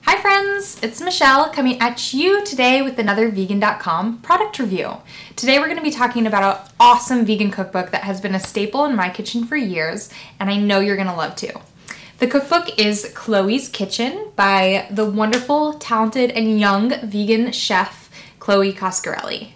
Hi friends, it's Michelle coming at you today with another Vegan.com product review. Today we're going to be talking about an awesome vegan cookbook that has been a staple in my kitchen for years, and I know you're going to love too. The cookbook is Chloe's Kitchen by the wonderful, talented, and young vegan chef Chloe Coscarelli.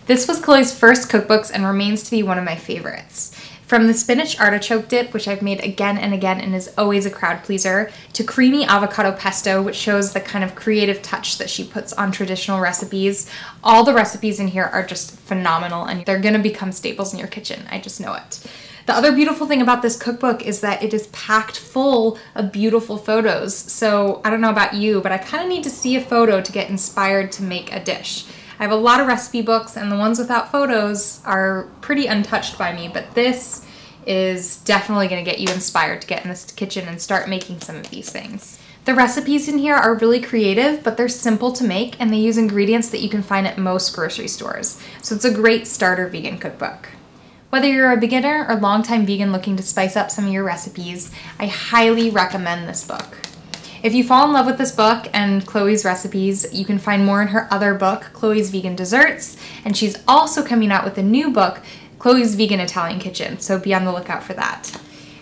This was Chloe's first cookbooks and remains to be one of my favorites. From the spinach artichoke dip, which I've made again and again and is always a crowd pleaser, to creamy avocado pesto, which shows the kind of creative touch that she puts on traditional recipes. All the recipes in here are just phenomenal and they're gonna become staples in your kitchen. I just know it. The other beautiful thing about this cookbook is that it is packed full of beautiful photos. So I don't know about you, but I kind of need to see a photo to get inspired to make a dish. I have a lot of recipe books and the ones without photos are pretty untouched by me, but this is definitely going to get you inspired to get in this kitchen and start making some of these things. The recipes in here are really creative, but they're simple to make and they use ingredients that you can find at most grocery stores. So it's a great starter vegan cookbook. Whether you're a beginner or longtime vegan looking to spice up some of your recipes, I highly recommend this book. If you fall in love with this book and Chloe's recipes, you can find more in her other book, Chloe's Vegan Desserts, and she's also coming out with a new book, Chloe's Vegan Italian Kitchen, so be on the lookout for that.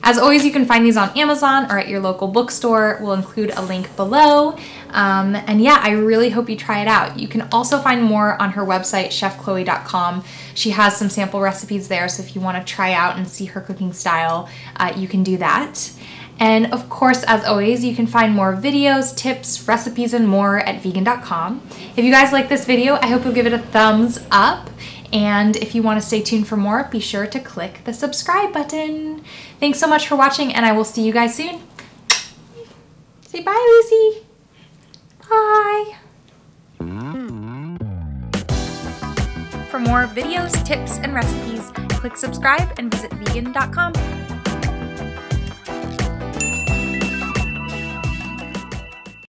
As always, you can find these on Amazon or at your local bookstore. We'll include a link below. And yeah, I really hope you try it out. You can also find more on her website, chefchloe.com. She has some sample recipes there, so if you want to try out and see her cooking style, you can do that. And of course, as always, you can find more videos, tips, recipes, and more at vegan.com. If you guys like this video, I hope you'll give it a thumbs up. And if you want to stay tuned for more, be sure to click the subscribe button. Thanks so much for watching, and I will see you guys soon. Say bye, Lucy. Bye. For more videos, tips, and recipes, click subscribe and visit vegan.com.